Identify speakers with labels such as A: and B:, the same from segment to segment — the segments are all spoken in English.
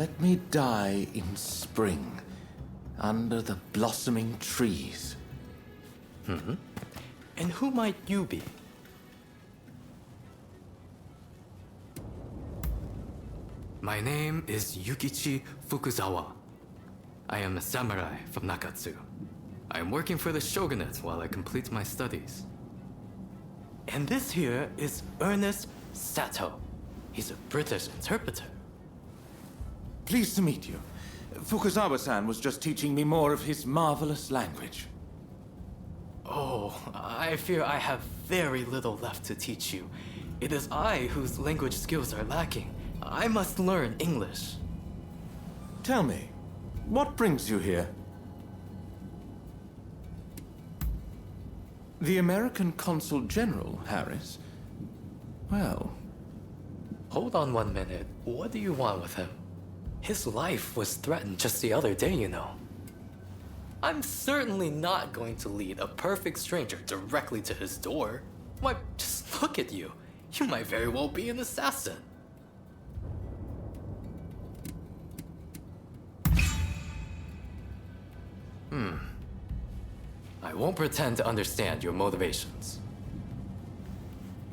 A: Let me die in spring, under the blossoming trees.
B: And who might you be? My name is Yukichi Fukuzawa. I am a samurai from Nakatsu. I am working for the shogunate while I complete my studies. And this here is Ernest Sato. He's a British interpreter.
A: Pleased to meet you. Fukuzawa-san was just teaching me more of his marvelous language.
B: Oh, I fear I have very little left to teach you. It is I whose language skills are lacking. I must learn English.
A: Tell me, what brings you here? The American Consul General, Harris? Well...
B: Hold on 1 minute. What do you want with him? His life was threatened just the other day, you know. I'm certainly not going to lead a perfect stranger directly to his door. Why, just look at you. You might very well be an assassin. I won't pretend to understand your motivations.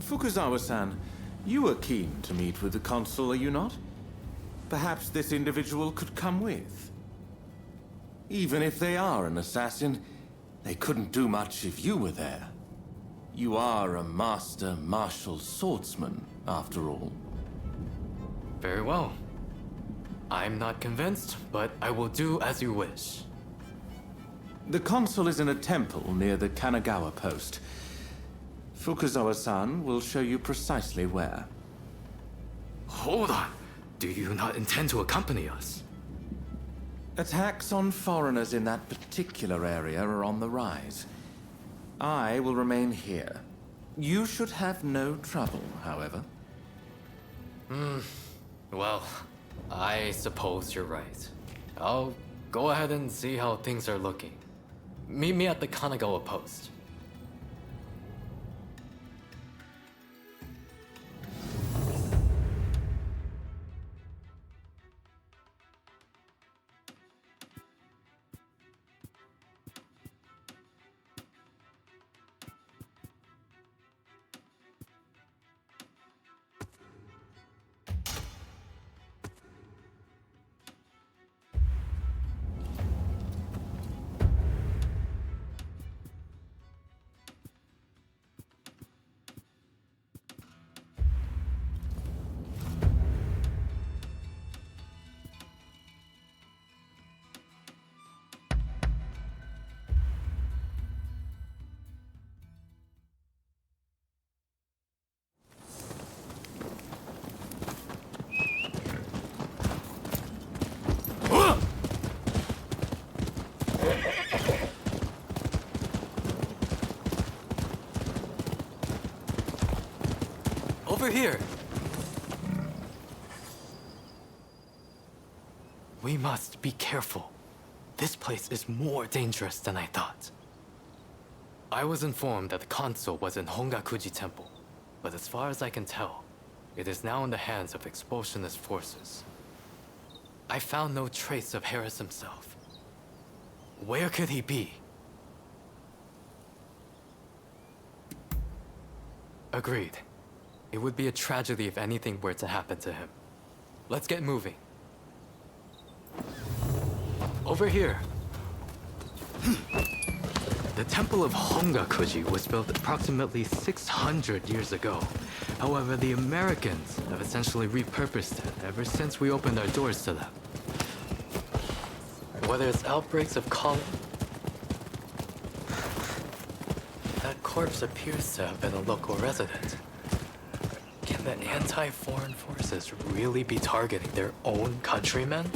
A: Fukuzawa-san, you are keen to meet with the consul, are you not? Perhaps this individual could come with. Even if they are an assassin, they couldn't do much if you were there. You are a master martial swordsman, after all.
B: Very well. I'm not convinced, but I will do as you wish.
A: The consul is in a temple near the Kanagawa post. Fukuzawa-san will show you precisely where.
B: Hold on. Do you not intend to accompany us?
A: Attacks on foreigners in that particular area are on the rise. I will remain here. You should have no trouble, however.
B: Well, I suppose you're right. I'll go ahead and see how things are looking. Meet me at the Kanagawa post. Over here! We must be careful. This place is more dangerous than I thought. I was informed that the consul was in Hongakuji Temple, but as far as I can tell, it is now in the hands of expulsionist forces. I found no trace of Harris himself. Where could he be? Agreed. It would be a tragedy if anything were to happen to him. Let's get moving. Over here. The Temple of Hongakuji was built approximately 600 years ago. However, the Americans have essentially repurposed it ever since we opened our doors to them. Whether it's outbreaks of cholera... That corpse appears to have been a local resident. Can the anti-foreign forces really be targeting their own countrymen?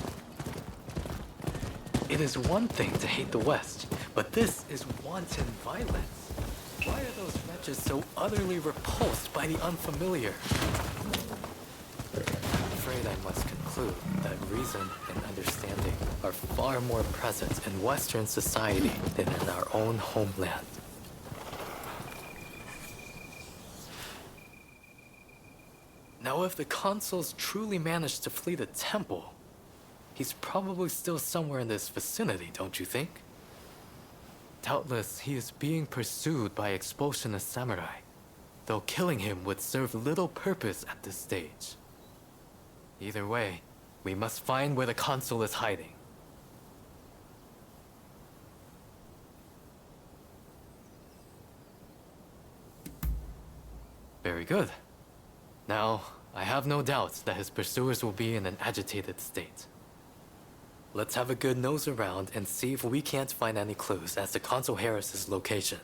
B: It is one thing to hate the West, but this is wanton violence. Why are those wretches so utterly repulsed by the unfamiliar? I'm afraid I must conclude that reason and understanding are far more present in Western society than in our own homeland. Now, if the consuls truly managed to flee the temple, He's probably still somewhere in this vicinity, don't you think? Doubtless, he is being pursued by expulsionist samurai, though killing him would serve little purpose at this stage. Either way, we must find where the consul is hiding. Very good. Now, I have no doubts that his pursuers will be in an agitated state. Let's have a good nose around and see if we can't find any clues as to Consul Harris's location.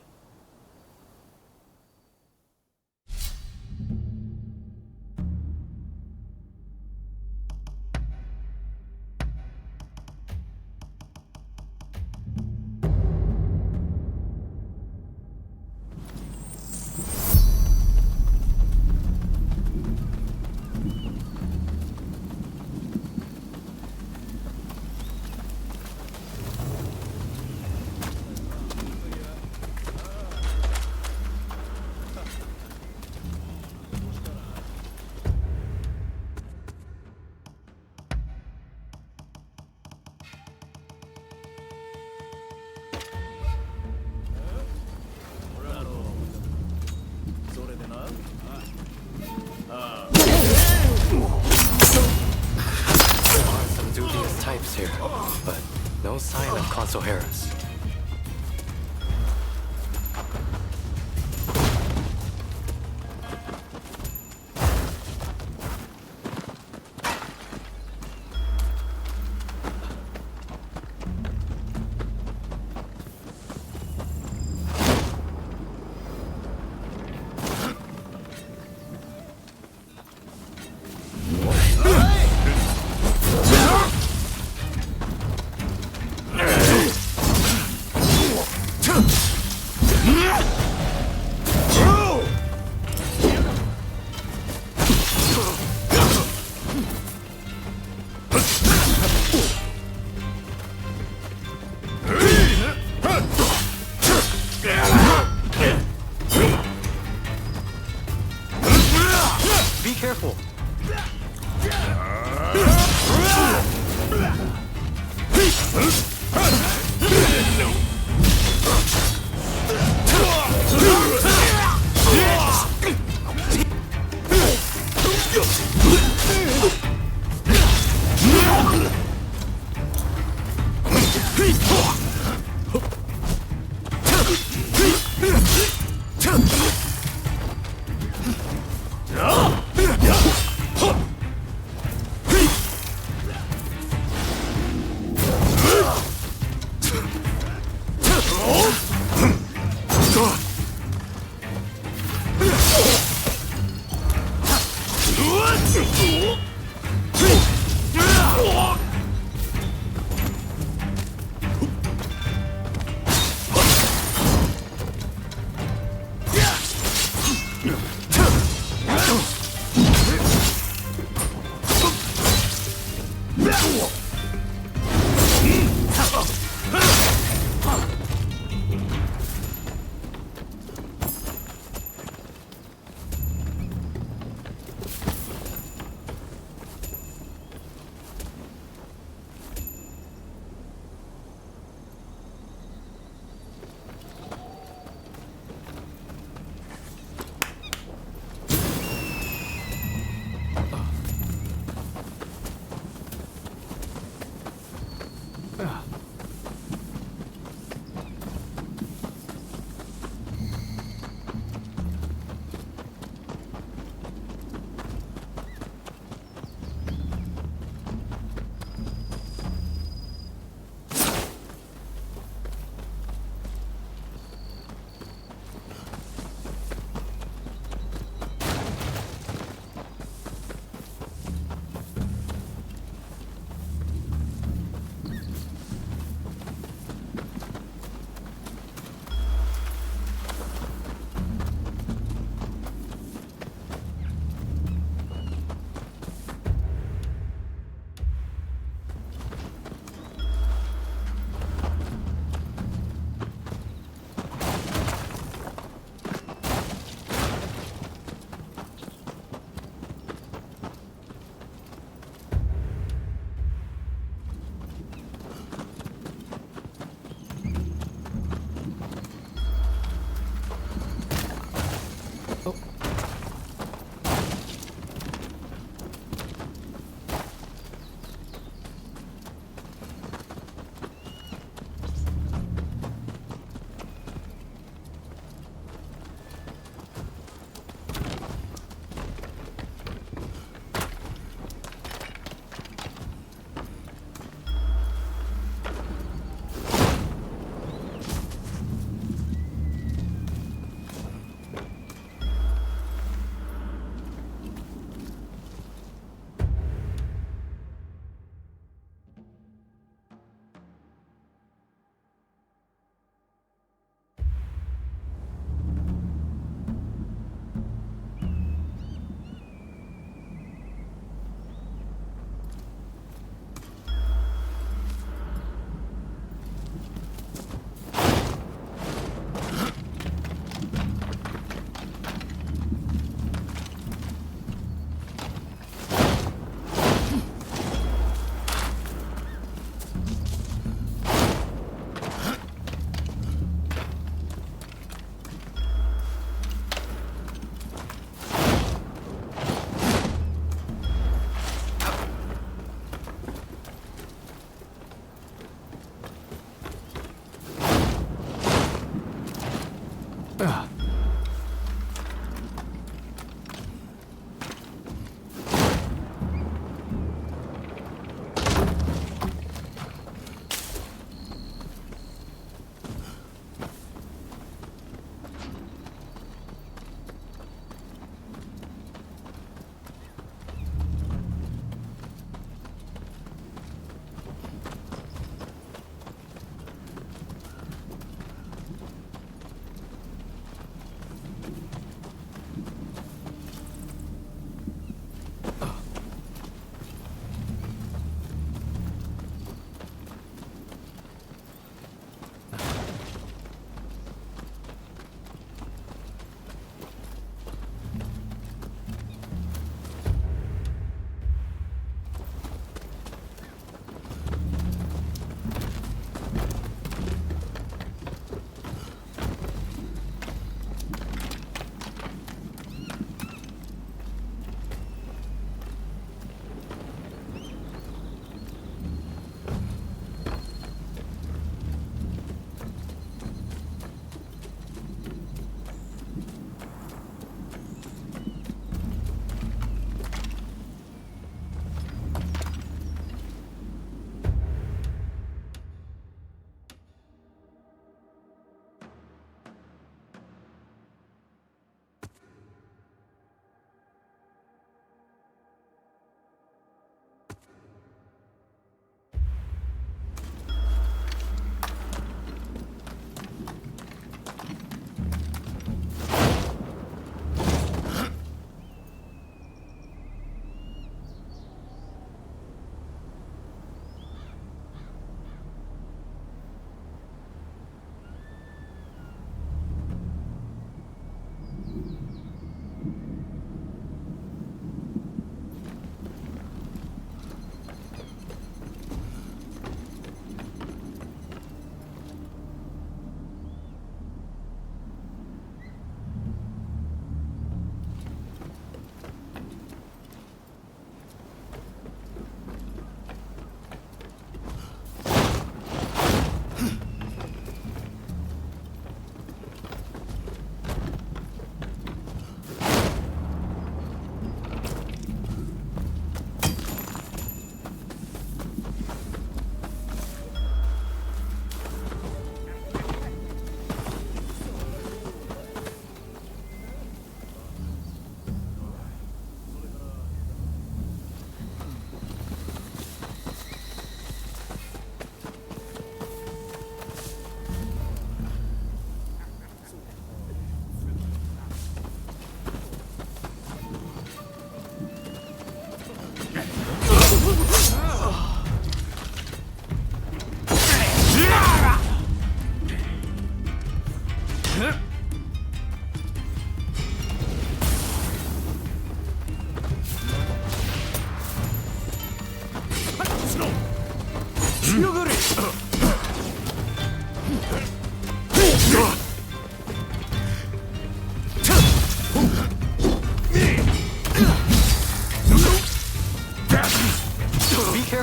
B: Types here, but no sign of Consul Harris. Be careful.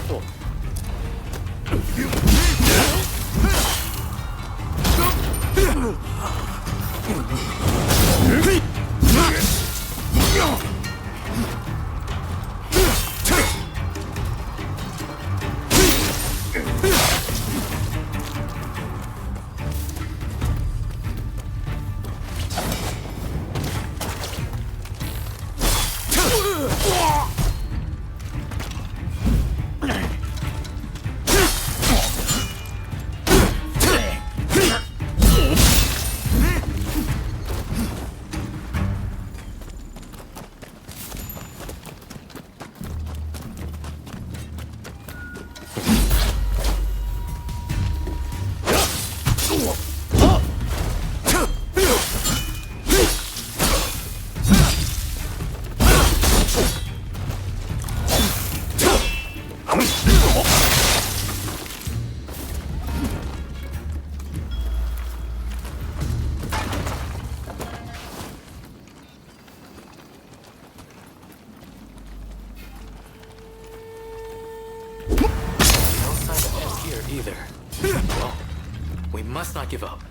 B: careful! Either. Well, we must not give up.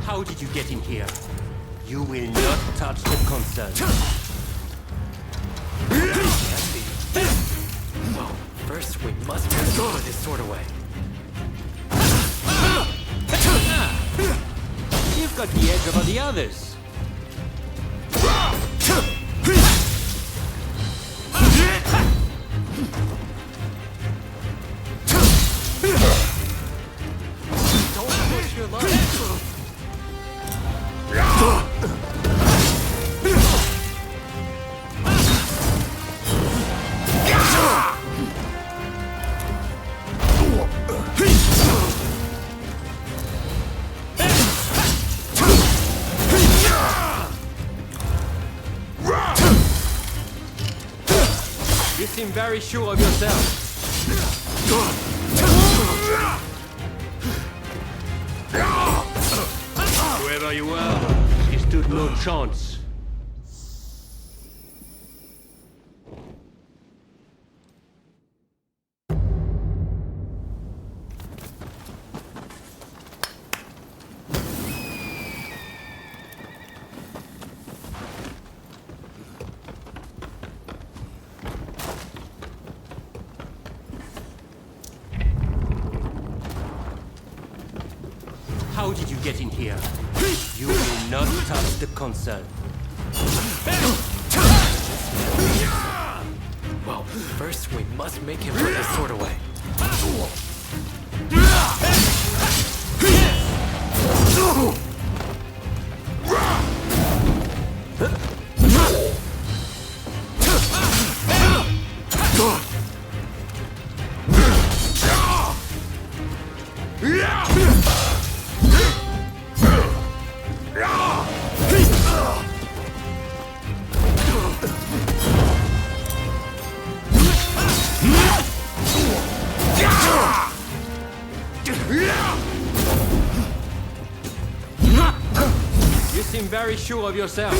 C: How did you get in here? You will not touch the console.
B: Well, first we must restore this sword away.
C: You've got the edge over the others.
B: Don't push your luck.
C: You seem very sure of yourself. Whoever you were, you stood no chance. did you get in here? You will not touch the console.
B: Well, first we must make him put his sword away.
C: You seem very sure of yourself.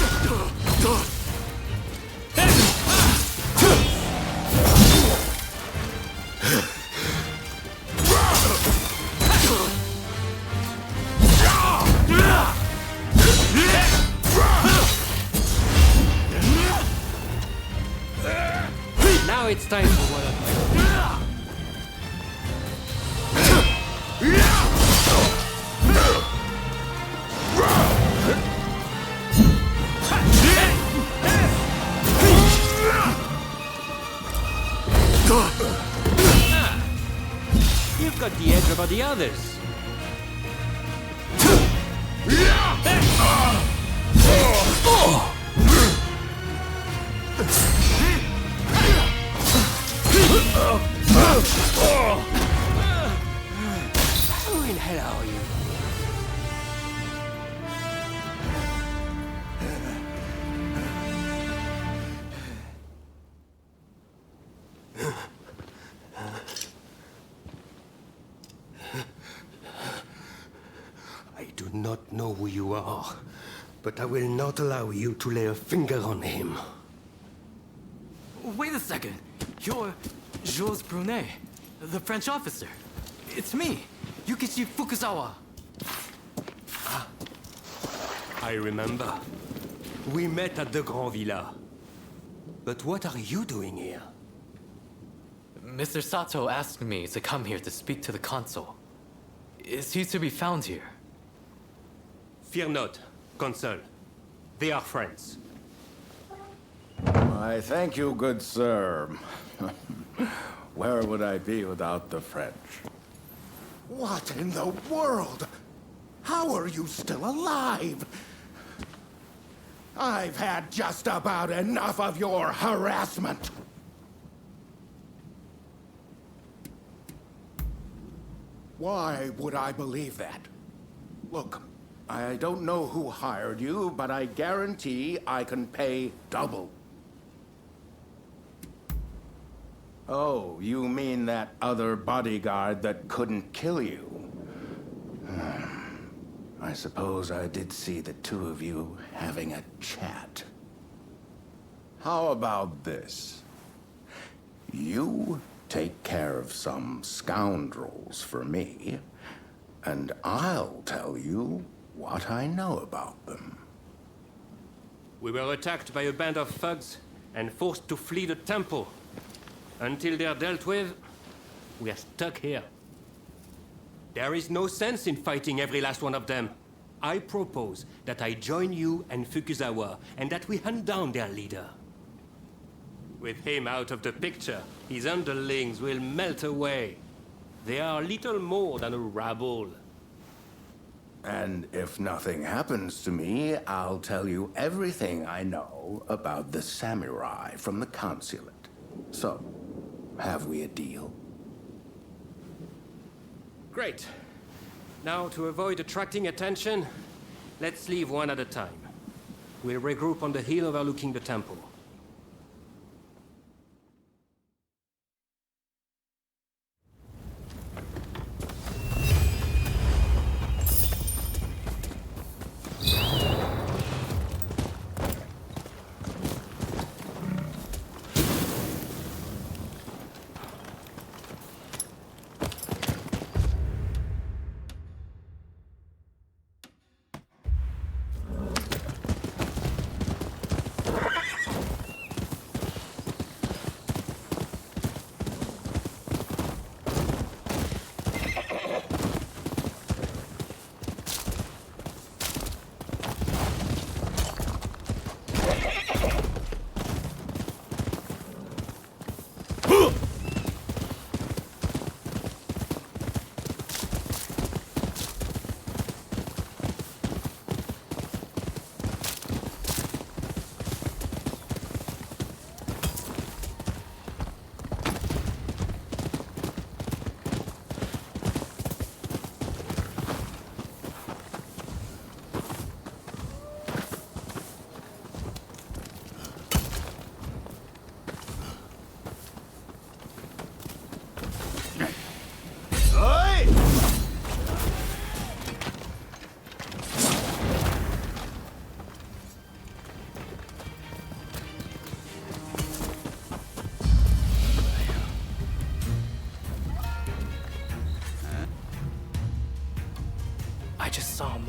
C: Now it's time for one of You've got the edge over the others. Who in hell are you? I do not know who you are, but I will not allow you to lay a finger on him.
B: Wait a second. You're Jules Brunet, the French officer. It's me, Yukichi Fukuzawa.
C: I remember. We met at the Grand Villa. But what are you doing here?
B: Mr. Sato asked me to come here to speak to the consul. Is he to be found here?
C: Fear not, Consul. They are friends.
D: I thank you, good sir. Where would I be without the French?
E: What in the world? How are you still alive? I've had just about enough of your harassment. Why would I believe that? Look, I don't know who hired you, but I guarantee I can pay double.
D: Oh, you mean that other bodyguard that couldn't kill you? I suppose I did see the two of you having a chat. How about this? You take care of some scoundrels for me, and I'll tell you what I know about them.
C: We were attacked by a band of thugs and forced to flee the temple. Until they're dealt with, we are stuck here. There is no sense in fighting every last one of them. I propose that I join you and Fukuzawa, and that we hunt down their leader. With him out of the picture, his underlings will melt away. They are little more than a rabble.
D: And if nothing happens to me, I'll tell you everything I know about the samurai from the consulate. So, have we a deal?
C: Great. Now, to avoid attracting attention, let's leave one at a time. We'll regroup on the hill overlooking the temple.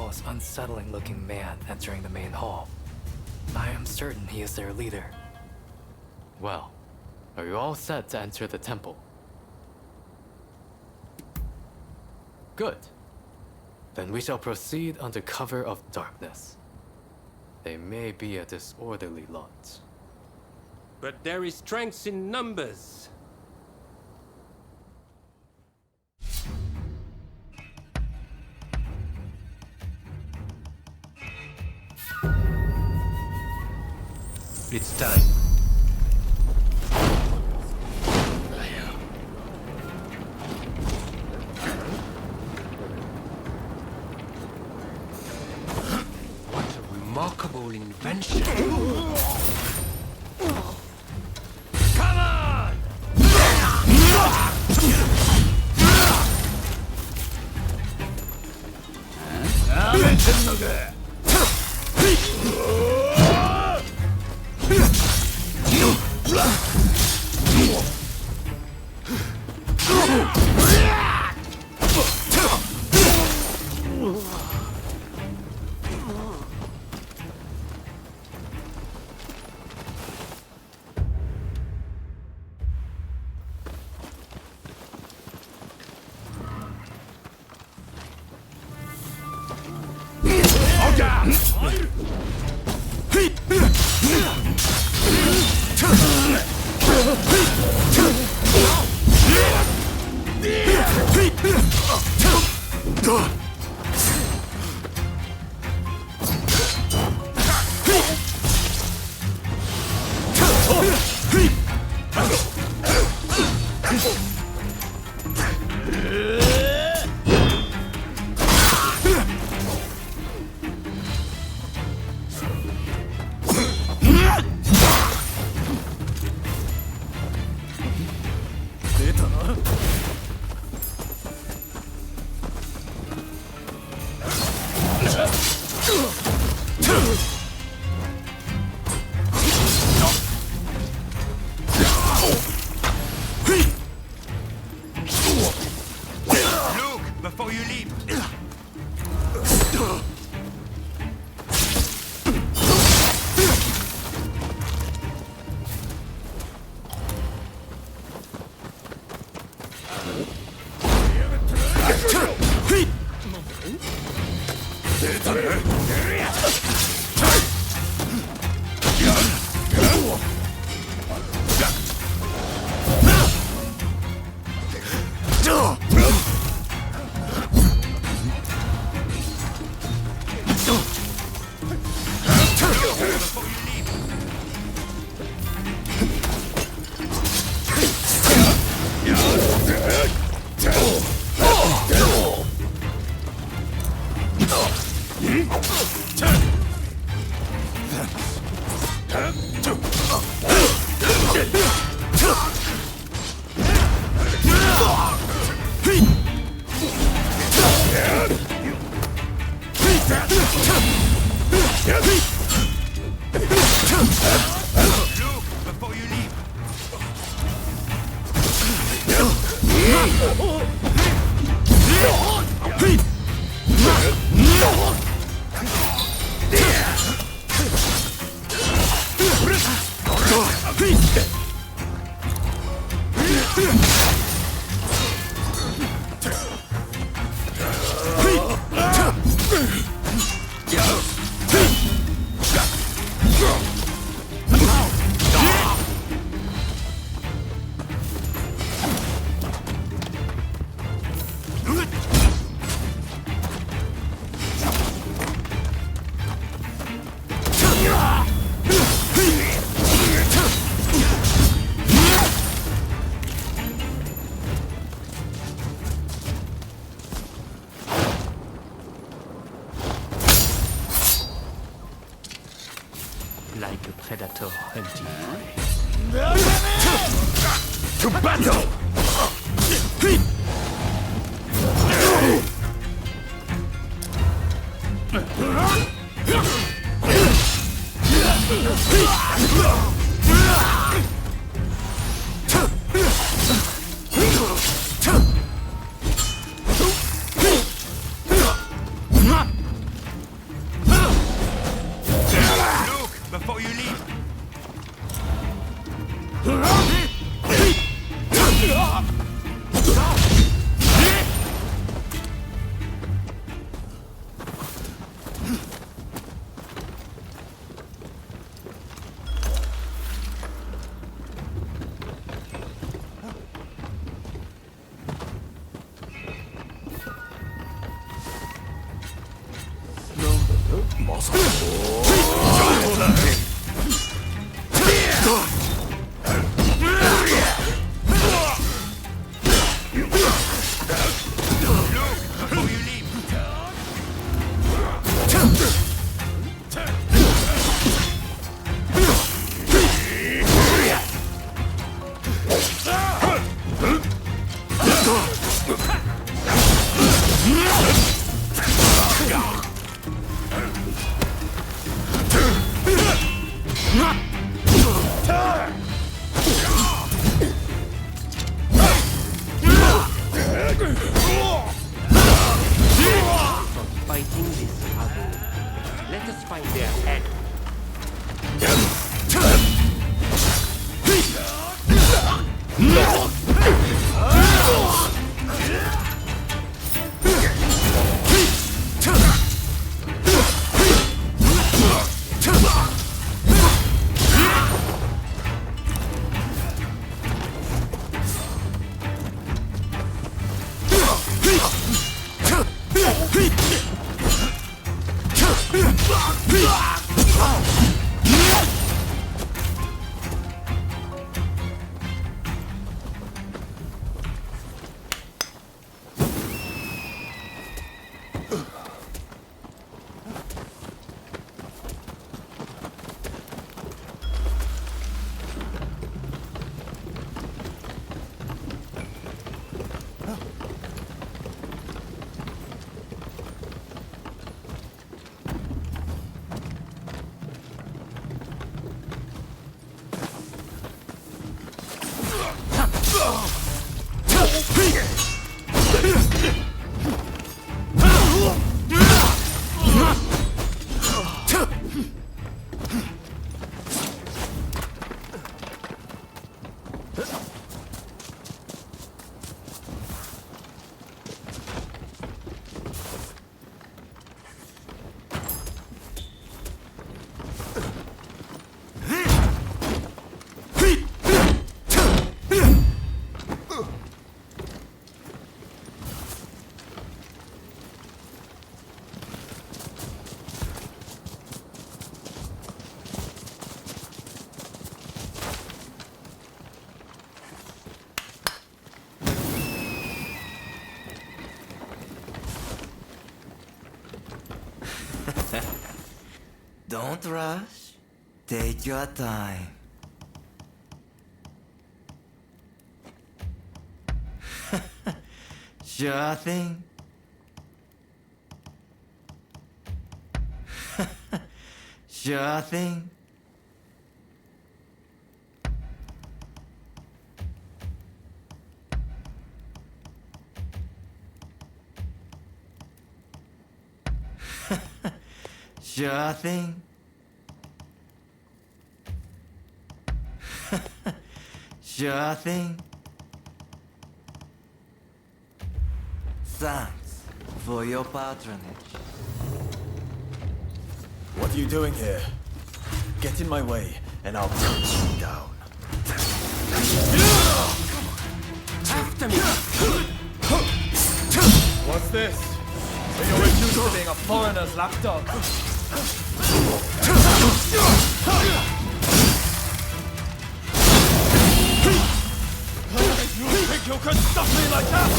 B: most unsettling looking man entering the main hall. I am certain he is their leader. Well, are you all set to enter the temple? Good. Then we shall proceed under cover of darkness. They may be a disorderly lot.
C: But there is strength in numbers. It's time. What a remarkable invention. Come on! Before you leave. Like a predator hunting prey. To battle! Fighting this struggle. Let us find their head.
F: Don't rush. Take your time. Sure thing. Sure thing. Sure thing. Sure thing. Thanks for your patronage.
G: What are you doing here? Get in my way, and I'll punch you down.
C: After me!
G: What's this? So you're used to being a foreigner's lapdog? You think you could stop me like that?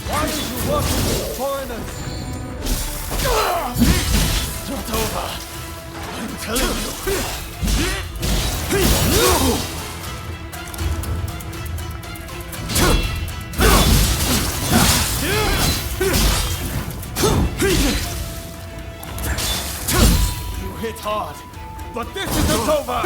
G: Why did you work with foreigners? It's not over. I'm telling you. You hit hard, but this isn't over!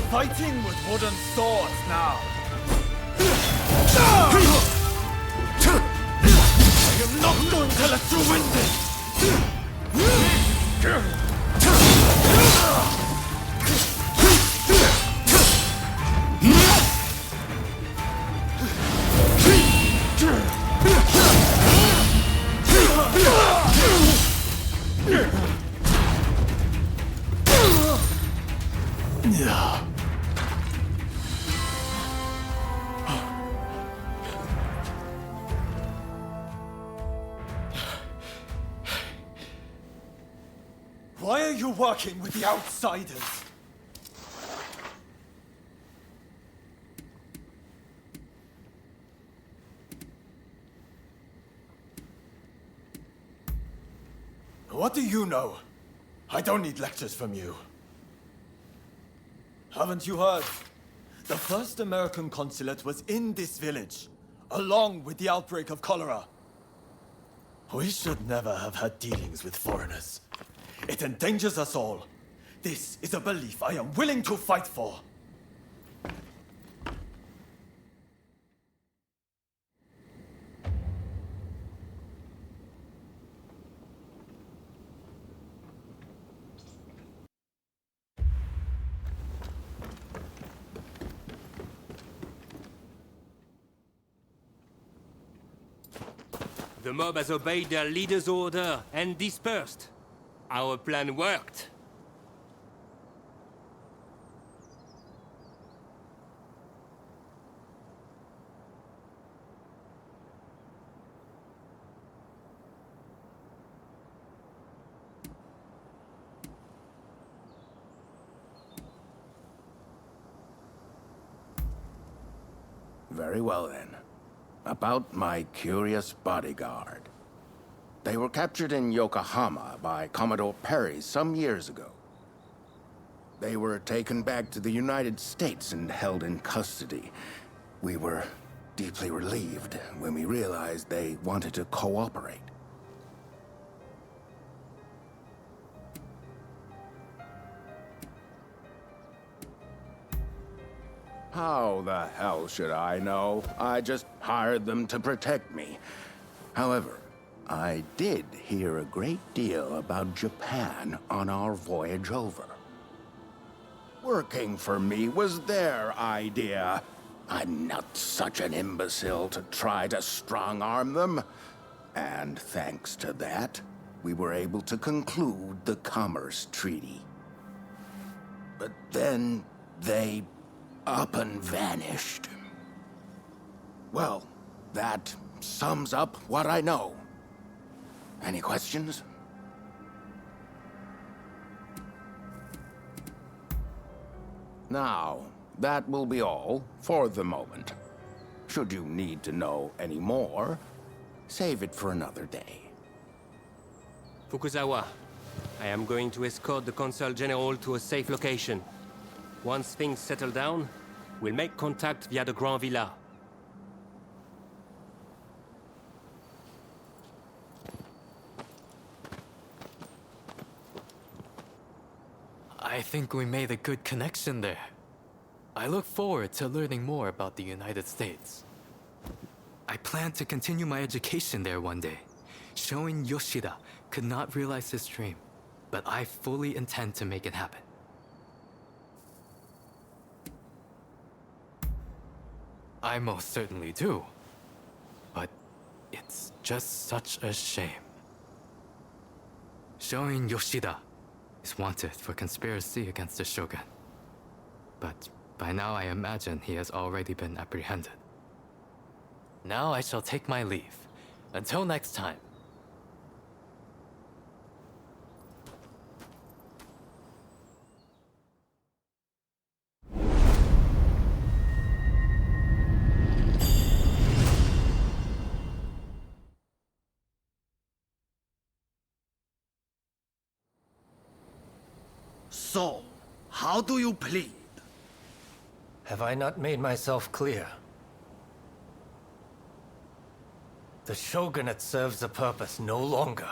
G: fighting with wooden swords now. I am not going to let you win this! Why are you working with the outsiders? What do you know? I don't need lectures from you. Haven't you heard? The first American consulate was in this village, along with the outbreak of cholera. We should never have had dealings with foreigners. It endangers us all. This is a belief I am willing to fight for.
C: The mob has obeyed their leader's order and dispersed. Our plan worked.
D: Very well then. About my curious bodyguard. They were captured in Yokohama by Commodore Perry some years ago. They were taken back to the United States and held in custody. We were deeply relieved when we realized they wanted to cooperate. How the hell should I know? I just hired them to protect me. However, I did hear a great deal about Japan on our voyage over. Working for me was their idea. I'm not such an imbecile to try to strong-arm them. And thanks to that, we were able to conclude the Commerce Treaty. But then they up and vanished. Well, that sums up what I know. Any questions? Now, that will be all for the moment. Should you need to know any more, save it for another day.
C: Fukuzawa, I am going to escort the Consul General to a safe location. Once things settle down, we'll make contact via the Grand Villa.
B: I think we made a good connection there. I look forward to learning more about the United States. I plan to continue my education there one day. Showing Yoshida could not realize his dream, but I fully intend to make it happen. I most certainly do. But it's just such a shame. Showing Yoshida is wanted for conspiracy against the Shogun. But by now I imagine he has already been apprehended. Now I shall take my leave. Until next time.
H: So, how do you plead?
I: Have I not made myself clear? The Shogunate serves a purpose no longer.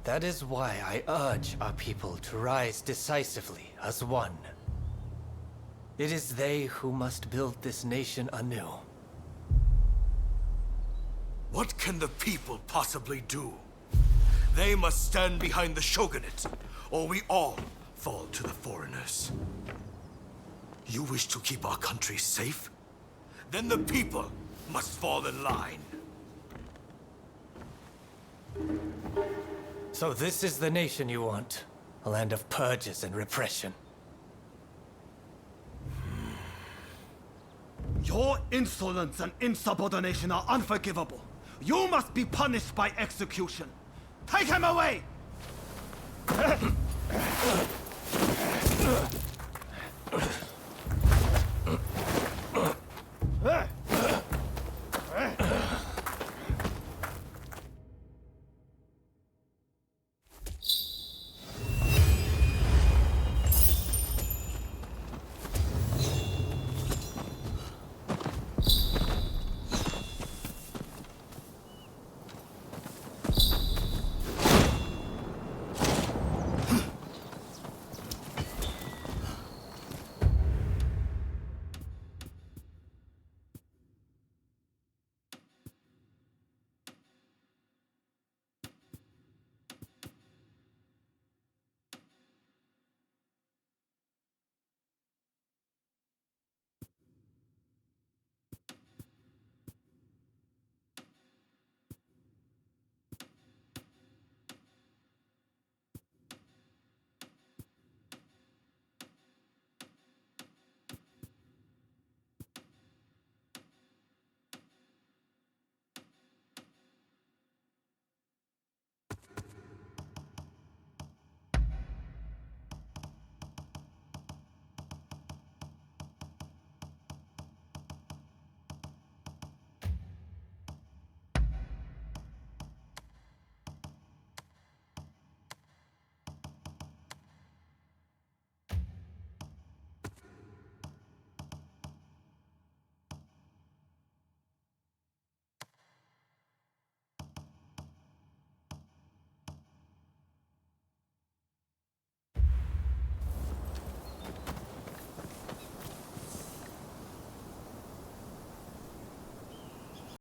I: That is why I urge our people to rise decisively as one. It is they who must build this nation anew.
J: What can the people possibly do? They must stand behind the shogunate, or we all fall to the foreigners. You wish to keep our country safe? Then the people must fall in line.
I: So this is the nation you want? A land of purges and repression.
H: Your insolence and insubordination are unforgivable. You must be punished by execution. Take him away!